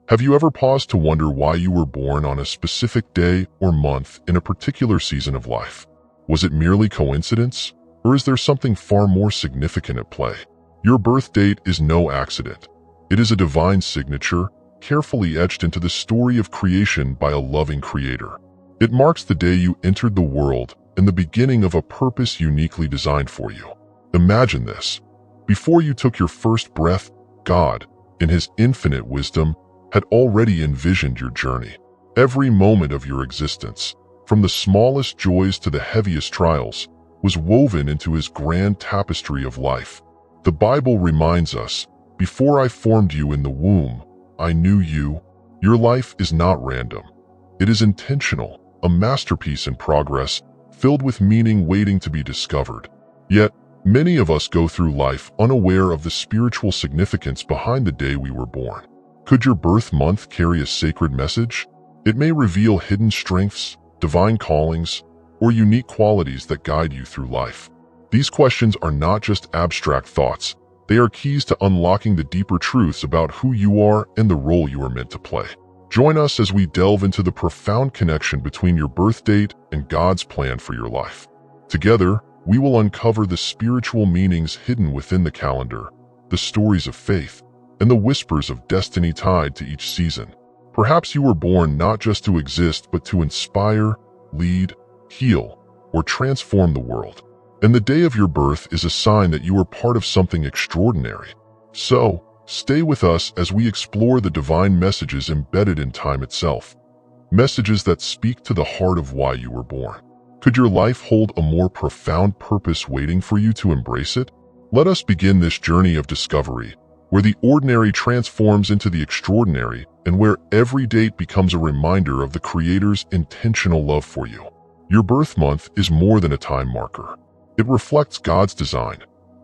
Have you ever paused to wonder why you were born on a specific day or month in a particular season of life? Was it merely coincidence, or is there something far more significant at play? Your birth date is no accident. It is a divine signature, carefully etched into the story of creation by a loving creator. It marks the day you entered the world and the beginning of a purpose uniquely designed for you. Imagine this. Before you took your first breath, God, in His infinite wisdom, had already envisioned your journey. Every moment of your existence, from the smallest joys to the heaviest trials, was woven into His grand tapestry of life. The Bible reminds us, "Before I formed you in the womb, I knew you." Your life is not random. It is intentional, a masterpiece in progress, filled with meaning waiting to be discovered. Yet, many of us go through life unaware of the spiritual significance behind the day we were born. Could your birth month carry a sacred message? It may reveal hidden strengths, divine callings, or unique qualities that guide you through life. These questions are not just abstract thoughts. They are keys to unlocking the deeper truths about who you are and the role you are meant to play. Join us as we delve into the profound connection between your birth date and God's plan for your life. Together, we will uncover the spiritual meanings hidden within the calendar, the stories of faith, and the whispers of destiny tied to each season. Perhaps you were born not just to exist, but to inspire, lead, heal, or transform the world. And the day of your birth is a sign that you are part of something extraordinary. So, stay with us as we explore the divine messages embedded in time itself. Messages that speak to the heart of why you were born. Could your life hold a more profound purpose waiting for you to embrace it? Let us begin this journey of discovery, where the ordinary transforms into the extraordinary and where every date becomes a reminder of the Creator's intentional love for you. Your birth month is more than a time marker. It reflects God's design,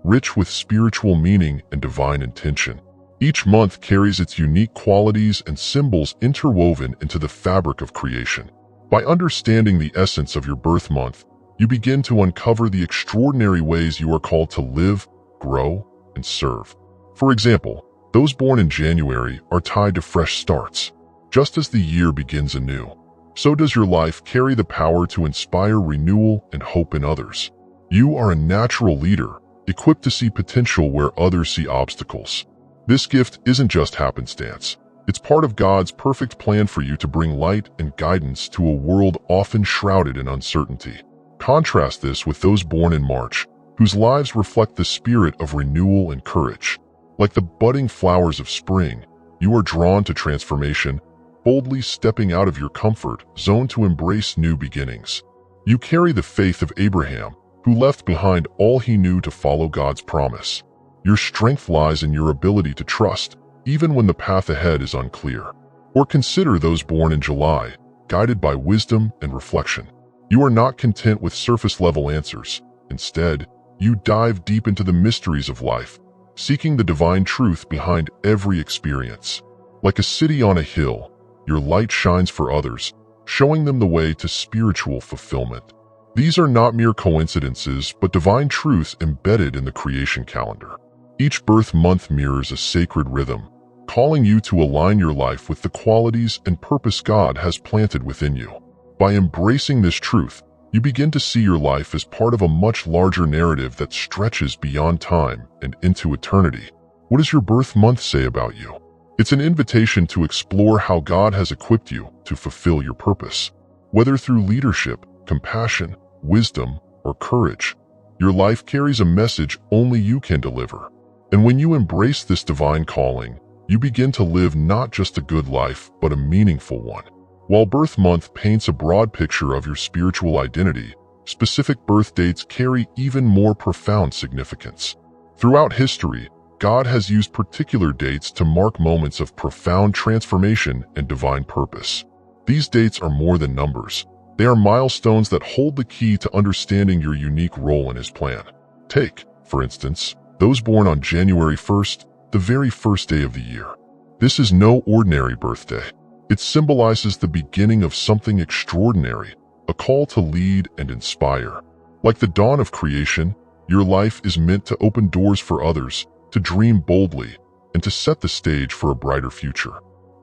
rich with spiritual meaning and divine intention. Each month carries its unique qualities and symbols interwoven into the fabric of creation. By understanding the essence of your birth month, you begin to uncover the extraordinary ways you are called to live, grow, and serve. For example, those born in January are tied to fresh starts. Just as the year begins anew, so does your life carry the power to inspire renewal and hope in others. You are a natural leader, equipped to see potential where others see obstacles. This gift isn't just happenstance. It's part of God's perfect plan for you to bring light and guidance to a world often shrouded in uncertainty. Contrast this with those born in March, whose lives reflect the spirit of renewal and courage. Like the budding flowers of spring, you are drawn to transformation, boldly stepping out of your comfort zone to embrace new beginnings. You carry the faith of Abraham, who left behind all he knew to follow God's promise. Your strength lies in your ability to trust, even when the path ahead is unclear. Or consider those born in July, guided by wisdom and reflection. You are not content with surface-level answers. Instead, you dive deep into the mysteries of life, seeking the divine truth behind every experience. Like a city on a hill, your light shines for others, showing them the way to spiritual fulfillment. These are not mere coincidences, but divine truths embedded in the creation calendar. Each birth month mirrors a sacred rhythm, calling you to align your life with the qualities and purpose God has planted within you. By embracing this truth, you begin to see your life as part of a much larger narrative that stretches beyond time and into eternity. What does your birth month say about you? It's an invitation to explore how God has equipped you to fulfill your purpose. Whether through leadership, compassion, wisdom, or courage, your life carries a message only you can deliver. And when you embrace this divine calling, you begin to live not just a good life, but a meaningful one. While birth month paints a broad picture of your spiritual identity, specific birth dates carry even more profound significance. Throughout history, God has used particular dates to mark moments of profound transformation and divine purpose. These dates are more than numbers. They are milestones that hold the key to understanding your unique role in His plan. Take, for instance, those born on January 1st, the very first day of the year. This is no ordinary birthday. It symbolizes the beginning of something extraordinary, a call to lead and inspire. Like the dawn of creation, your life is meant to open doors for others, to dream boldly, and to set the stage for a brighter future.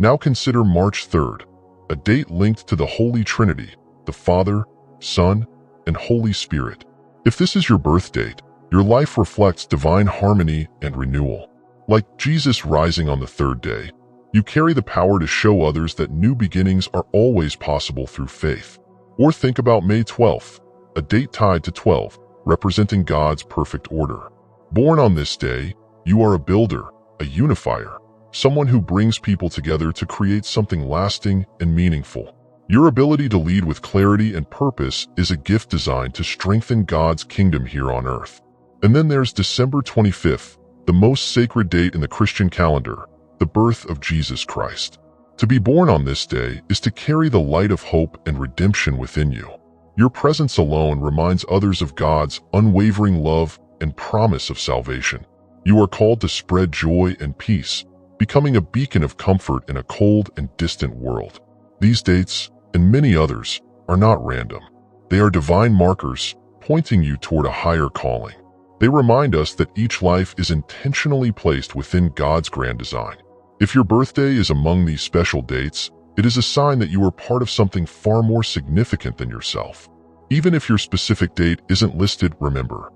Now consider March 3rd, a date linked to the Holy Trinity, the Father, Son, and Holy Spirit. If this is your birth date, your life reflects divine harmony and renewal. Like Jesus rising on the third day, you carry the power to show others that new beginnings are always possible through faith. Or think about May 12th, a date tied to 12, representing God's perfect order. Born on this day, you are a builder, a unifier, someone who brings people together to create something lasting and meaningful. Your ability to lead with clarity and purpose is a gift designed to strengthen God's kingdom here on earth. And then there's December 25th, the most sacred date in the Christian calendar, the birth of Jesus Christ. To be born on this day is to carry the light of hope and redemption within you. Your presence alone reminds others of God's unwavering love and promise of salvation. You are called to spread joy and peace, becoming a beacon of comfort in a cold and distant world. These dates, and many others, are not random. They are divine markers pointing you toward a higher calling. They remind us that each life is intentionally placed within God's grand design. If your birthday is among these special dates, it is a sign that you are part of something far more significant than yourself. Even if your specific date isn't listed, remember,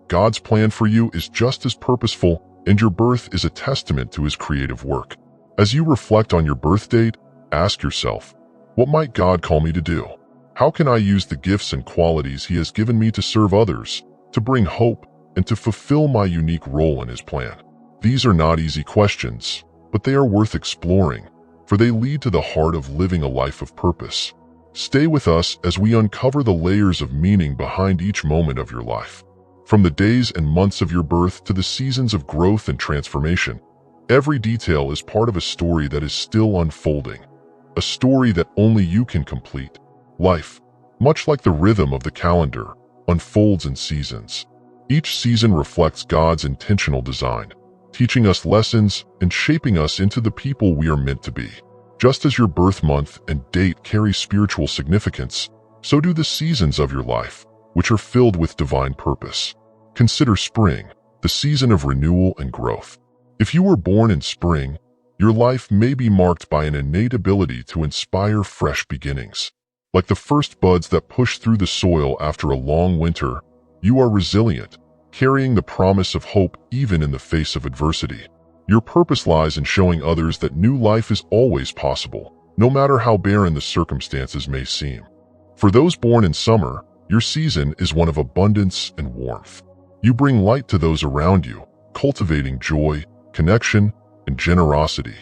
God's plan for you is just as purposeful, and your birth is a testament to His creative work. As you reflect on your birth date, ask yourself, what might God call me to do? How can I use the gifts and qualities He has given me to serve others, to bring hope, and to fulfill my unique role in His plan? These are not easy questions, but they are worth exploring, for they lead to the heart of living a life of purpose. Stay with us as we uncover the layers of meaning behind each moment of your life. From the days and months of your birth to the seasons of growth and transformation, every detail is part of a story that is still unfolding, a story that only you can complete. Life, much like the rhythm of the calendar, unfolds in seasons. Each season reflects God's intentional design, teaching us lessons and shaping us into the people we are meant to be. Just as your birth month and date carry spiritual significance, so do the seasons of your life, which are filled with divine purpose. Consider spring, the season of renewal and growth. If you were born in spring, your life may be marked by an innate ability to inspire fresh beginnings. Like the first buds that push through the soil after a long winter, you are resilient, carrying the promise of hope even in the face of adversity. Your purpose lies in showing others that new life is always possible, no matter how barren the circumstances may seem. For those born in summer, your season is one of abundance and warmth. You bring light to those around you, cultivating joy, connection, and generosity.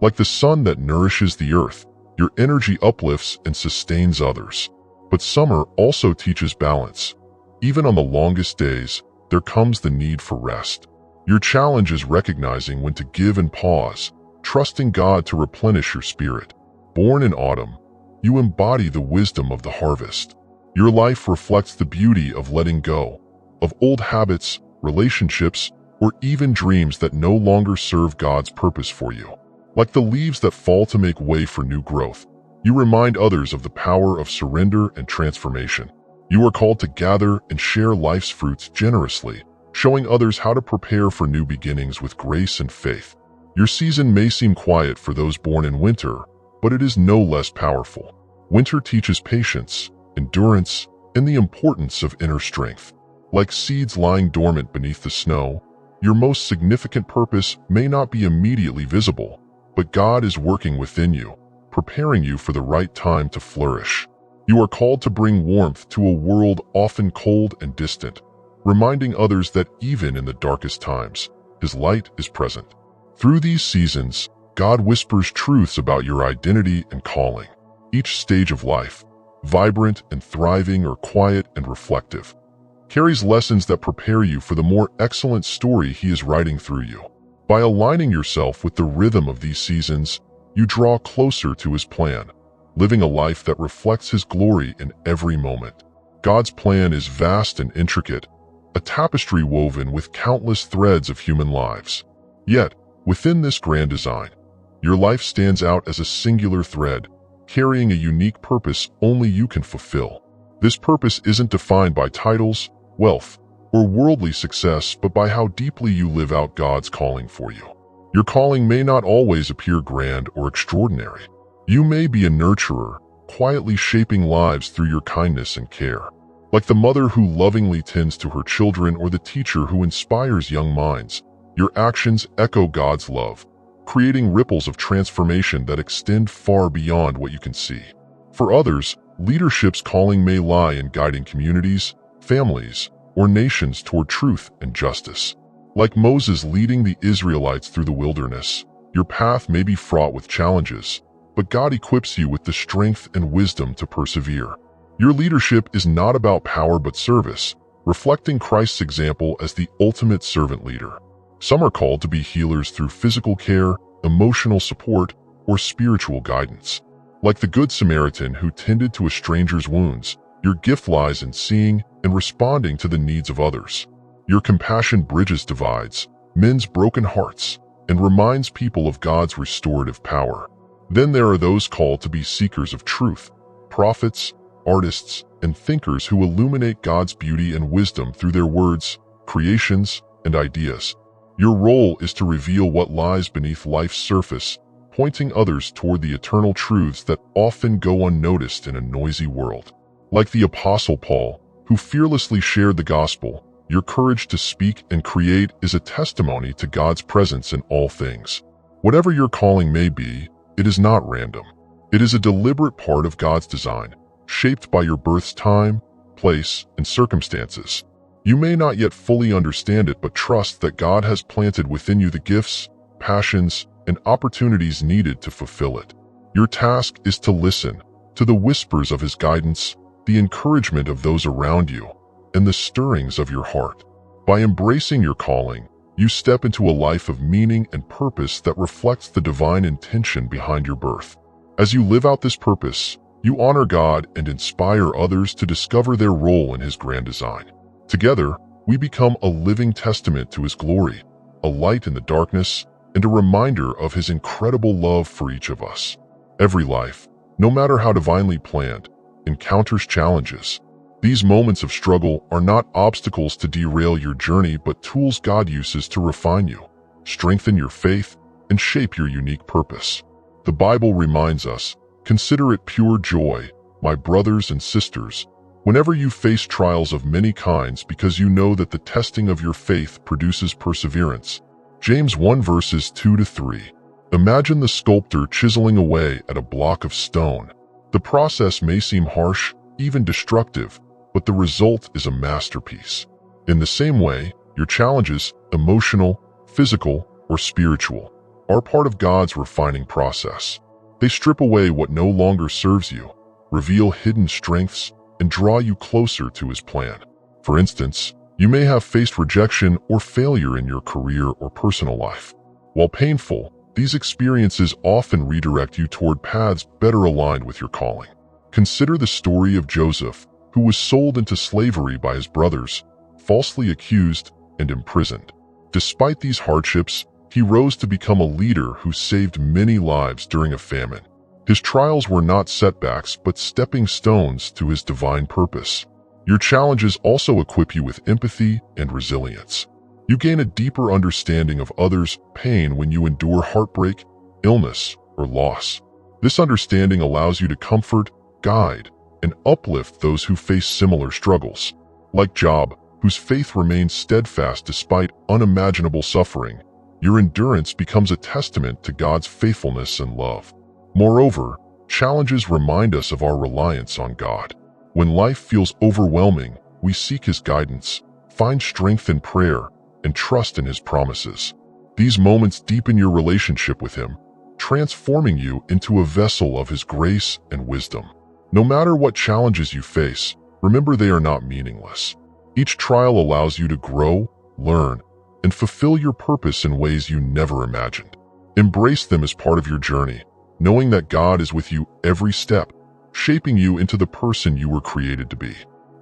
Like the sun that nourishes the earth, your energy uplifts and sustains others. But summer also teaches balance. Even on the longest days, there comes the need for rest. Your challenge is recognizing when to give and pause, trusting God to replenish your spirit. Born in autumn, you embody the wisdom of the harvest. Your life reflects the beauty of letting go, of old habits, relationships, or even dreams that no longer serve God's purpose for you. Like the leaves that fall to make way for new growth, you remind others of the power of surrender and transformation. You are called to gather and share life's fruits generously, showing others how to prepare for new beginnings with grace and faith. Your season may seem quiet for those born in winter, but it is no less powerful. Winter teaches patience, endurance, and the importance of inner strength. Like seeds lying dormant beneath the snow, your most significant purpose may not be immediately visible, but God is working within you, preparing you for the right time to flourish. You are called to bring warmth to a world often cold and distant, reminding others that even in the darkest times, His light is present. Through these seasons, God whispers truths about your identity and calling. Each stage of life, vibrant and thriving or quiet and reflective, carries lessons that prepare you for the more excellent story He is writing through you. By aligning yourself with the rhythm of these seasons, you draw closer to His plan, living a life that reflects His glory in every moment. God's plan is vast and intricate, a tapestry woven with countless threads of human lives. Yet, within this grand design, your life stands out as a singular thread, carrying a unique purpose only you can fulfill. This purpose isn't defined by titles, wealth, or worldly success, but by how deeply you live out God's calling for you. Your calling may not always appear grand or extraordinary. You may be a nurturer, quietly shaping lives through your kindness and care. Like the mother who lovingly tends to her children or the teacher who inspires young minds, your actions echo God's love, creating ripples of transformation that extend far beyond what you can see. For others, leadership's calling may lie in guiding communities, families, or nations toward truth and justice. Like Moses leading the Israelites through the wilderness, your path may be fraught with challenges, but God equips you with the strength and wisdom to persevere. Your leadership is not about power but service, reflecting Christ's example as the ultimate servant leader. Some are called to be healers through physical care, emotional support, or spiritual guidance. Like the Good Samaritan who tended to a stranger's wounds, your gift lies in seeing and responding to the needs of others. Your compassion bridges divides, mends broken hearts, and reminds people of God's restorative power. Then there are those called to be seekers of truth, prophets, artists, and thinkers who illuminate God's beauty and wisdom through their words, creations, and ideas. Your role is to reveal what lies beneath life's surface, pointing others toward the eternal truths that often go unnoticed in a noisy world. Like the Apostle Paul, who fearlessly shared the gospel, your courage to speak and create is a testimony to God's presence in all things. Whatever your calling may be, it is not random. It is a deliberate part of God's design, shaped by your birth's time, place, and circumstances. You may not yet fully understand it, but trust that God has planted within you the gifts, passions, and opportunities needed to fulfill it. Your task is to listen to the whispers of His guidance, the encouragement of those around you, and the stirrings of your heart. By embracing your calling, you step into a life of meaning and purpose that reflects the divine intention behind your birth. As you live out this purpose, you honor God and inspire others to discover their role in His grand design. Together, we become a living testament to His glory, a light in the darkness, and a reminder of His incredible love for each of us. Every life, no matter how divinely planned, encounters challenges. These moments of struggle are not obstacles to derail your journey, but tools God uses to refine you, strengthen your faith, and shape your unique purpose. The Bible reminds us, "Consider it pure joy, my brothers and sisters, whenever you face trials of many kinds, because you know that the testing of your faith produces perseverance." James 1 verses 2-3. Imagine the sculptor chiseling away at a block of stone. The process may seem harsh, even destructive, but the result is a masterpiece. In the same way, your challenges, emotional, physical, or spiritual, are part of God's refining process. They strip away what no longer serves you, reveal hidden strengths, and draw you closer to His plan. For instance, you may have faced rejection or failure in your career or personal life. While painful, these experiences often redirect you toward paths better aligned with your calling. Consider the story of Joseph, who was sold into slavery by his brothers, falsely accused and imprisoned. Despite these hardships, he rose to become a leader who saved many lives during a famine. His trials were not setbacks, but stepping stones to his divine purpose. Your challenges also equip you with empathy and resilience. You gain a deeper understanding of others' pain when you endure heartbreak, illness, or loss. This understanding allows you to comfort, guide, and uplift those who face similar struggles. Like Job, whose faith remained steadfast despite unimaginable suffering, your endurance becomes a testament to God's faithfulness and love. Moreover, challenges remind us of our reliance on God. When life feels overwhelming, we seek His guidance, find strength in prayer, and trust in His promises. These moments deepen your relationship with Him, transforming you into a vessel of His grace and wisdom. No matter what challenges you face, remember they are not meaningless. Each trial allows you to grow, learn, and fulfill your purpose in ways you never imagined. Embrace them as part of your journey, knowing that God is with you every step, shaping you into the person you were created to be.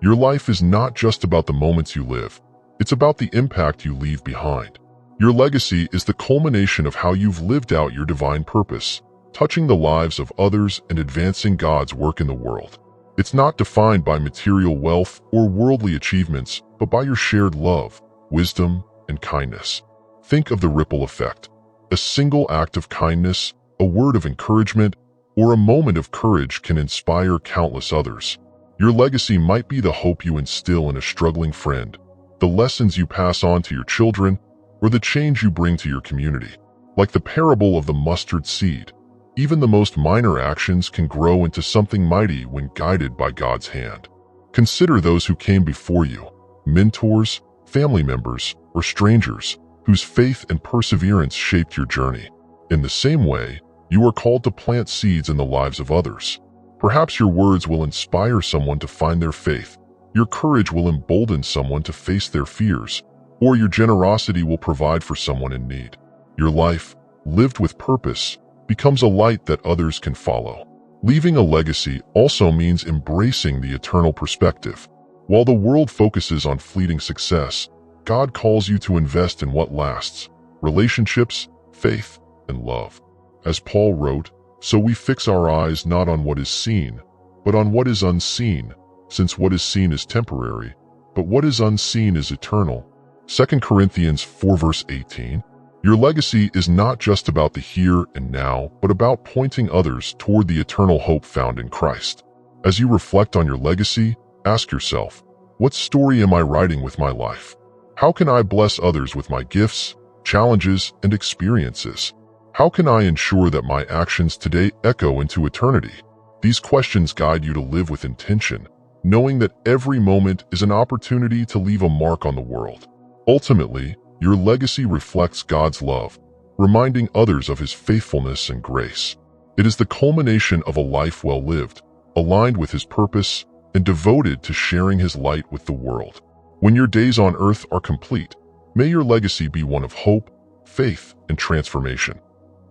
Your life is not just about the moments you live, it's about the impact you leave behind. Your legacy is the culmination of how you've lived out your divine purpose, touching the lives of others and advancing God's work in the world. It's not defined by material wealth or worldly achievements, but by your shared love, wisdom, and kindness. Think of the ripple effect. A single act of kindness, a word of encouragement, or a moment of courage can inspire countless others. Your legacy might be the hope you instill in a struggling friend, the lessons you pass on to your children, or the change you bring to your community. Like the parable of the mustard seed, even the most minor actions can grow into something mighty when guided by God's hand. Consider those who came before you, mentors, family members, or strangers, whose faith and perseverance shaped your journey. In the same way, you are called to plant seeds in the lives of others. Perhaps your words will inspire someone to find their faith, your courage will embolden someone to face their fears, or your generosity will provide for someone in need. Your life, lived with purpose, becomes a light that others can follow. Leaving a legacy also means embracing the eternal perspective. While the world focuses on fleeting success, God calls you to invest in what lasts: relationships, faith, and love. As Paul wrote, "So we fix our eyes not on what is seen, but on what is unseen, since what is seen is temporary, but what is unseen is eternal." 2 Corinthians 4 verse 18. Your legacy is not just about the here and now, but about pointing others toward the eternal hope found in Christ. As you reflect on your legacy, ask yourself, what story am I writing with my life? How can I bless others with my gifts, challenges, and experiences? How can I ensure that my actions today echo into eternity? These questions guide you to live with intention, knowing that every moment is an opportunity to leave a mark on the world. Ultimately, your legacy reflects God's love, reminding others of His faithfulness and grace. It is the culmination of a life well lived, aligned with His purpose, and devoted to sharing His light with the world. When your days on earth are complete, may your legacy be one of hope, faith, and transformation,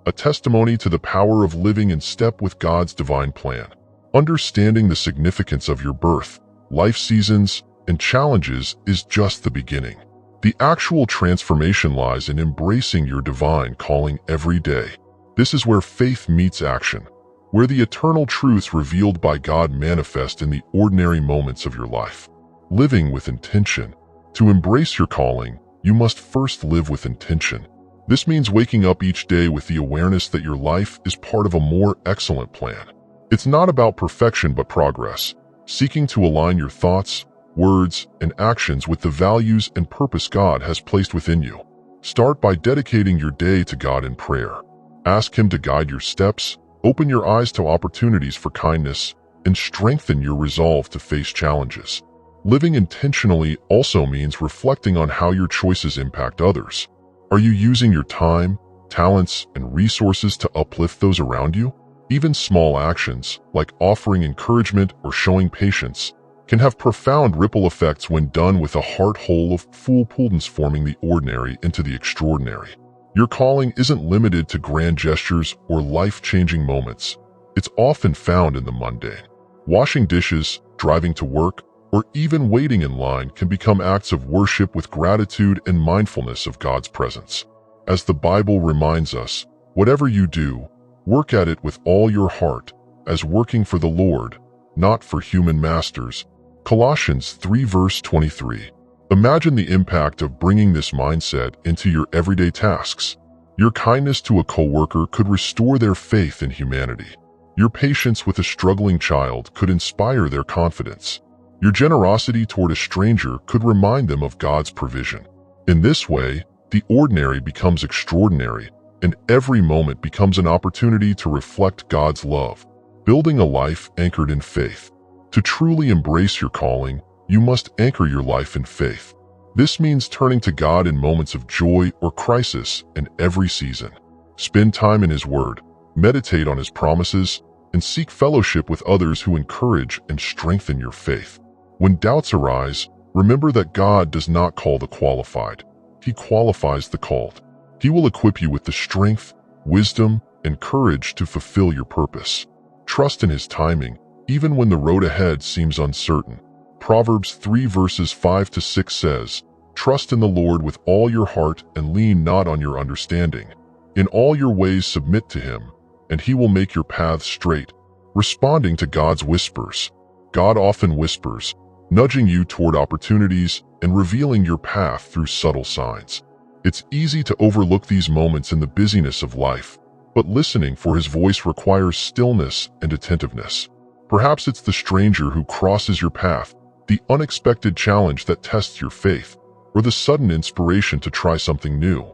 a testimony to the power of living in step with God's divine plan. Understanding the significance of your birth, life seasons, and challenges is just the beginning. The actual transformation lies in embracing your divine calling every day. This is where faith meets action, where the eternal truths revealed by God manifest in the ordinary moments of your life. Living with intention. To embrace your calling, you must first live with intention. This means waking up each day with the awareness that your life is part of a more excellent plan. It's not about perfection but progress, seeking to align your thoughts, words, and actions with the values and purpose God has placed within you. Start by dedicating your day to God in prayer. Ask Him to guide your steps, open your eyes to opportunities for kindness, and strengthen your resolve to face challenges. Living intentionally also means reflecting on how your choices impact others. Are you using your time, talents, and resources to uplift those around you? Even small actions, like offering encouragement or showing patience, can have profound ripple effects when done with a heart whole of full transforming the ordinary into the extraordinary. Your calling isn't limited to grand gestures or life-changing moments. It's often found in the mundane. Washing dishes, driving to work, or even waiting in line can become acts of worship with gratitude and mindfulness of God's presence. As the Bible reminds us, whatever you do, work at it with all your heart, as working for the Lord, not for human masters. Colossians 3 verse 23. Imagine the impact of bringing this mindset into your everyday tasks. Your kindness to a coworker could restore their faith in humanity. Your patience with a struggling child could inspire their confidence. Your generosity toward a stranger could remind them of God's provision. In this way, the ordinary becomes extraordinary, and every moment becomes an opportunity to reflect God's love. Building a life anchored in faith. To truly embrace your calling, you must anchor your life in faith. This means turning to God in moments of joy or crisis in every season. Spend time in His Word, meditate on His promises, and seek fellowship with others who encourage and strengthen your faith. When doubts arise, remember that God does not call the qualified. He qualifies the called. He will equip you with the strength, wisdom, and courage to fulfill your purpose. Trust in His timing, even when the road ahead seems uncertain. Proverbs 3 verses 5 to 6 says, "Trust in the Lord with all your heart and lean not on your understanding. In all your ways submit to Him, and He will make your paths straight." Responding to God's whispers. God often whispers, nudging you toward opportunities and revealing your path through subtle signs. It's easy to overlook these moments in the busyness of life, but listening for his voice requires stillness and attentiveness. Perhaps it's the stranger who crosses your path, the unexpected challenge that tests your faith, or the sudden inspiration to try something new.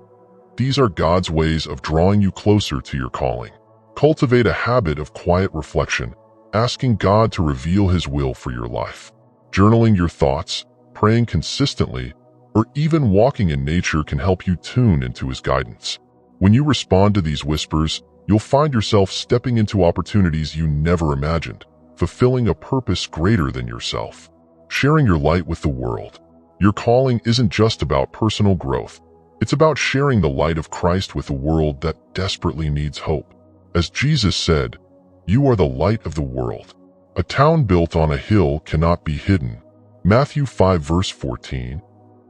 These are God's ways of drawing you closer to your calling. Cultivate a habit of quiet reflection, asking God to reveal His will for your life. Journaling your thoughts, praying consistently, or even walking in nature can help you tune into His guidance. When you respond to these whispers, you'll find yourself stepping into opportunities you never imagined, fulfilling a purpose greater than yourself. Sharing your light with the world. Your calling isn't just about personal growth. It's about sharing the light of Christ with a world that desperately needs hope. As Jesus said, "You are the light of the world. A town built on a hill cannot be hidden." Matthew 5 verse 14.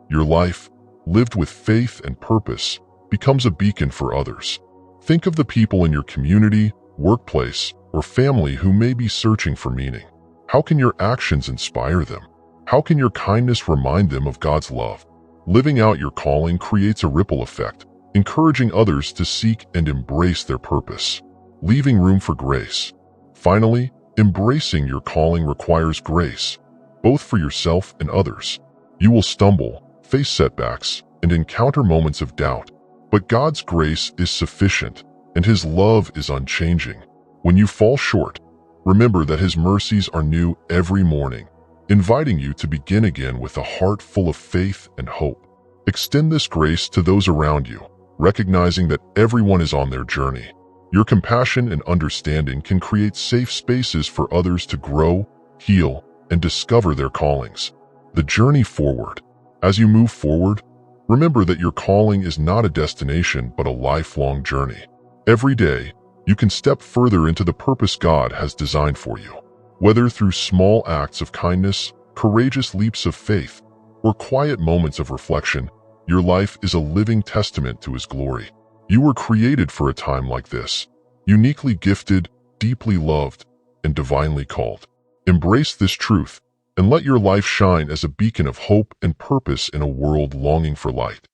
Your life, lived with faith and purpose, becomes a beacon for others. Think of the people in your community, workplace, or family who may be searching for meaning. How can your actions inspire them? How can your kindness remind them of God's love? Living out your calling creates a ripple effect, encouraging others to seek and embrace their purpose. Leaving room for grace. Finally, embracing your calling requires grace, both for yourself and others. You will stumble, face setbacks, and encounter moments of doubt. But God's grace is sufficient, and His love is unchanging. When you fall short, remember that His mercies are new every morning, inviting you to begin again with a heart full of faith and hope. Extend this grace to those around you, recognizing that everyone is on their journey. Your compassion and understanding can create safe spaces for others to grow, heal, and discover their callings. The journey forward. As you move forward, remember that your calling is not a destination but a lifelong journey. Every day, you can step further into the purpose God has designed for you. Whether through small acts of kindness, courageous leaps of faith, or quiet moments of reflection, your life is a living testament to His glory. You were created for a time like this, uniquely gifted, deeply loved, and divinely called. Embrace this truth and let your life shine as a beacon of hope and purpose in a world longing for light.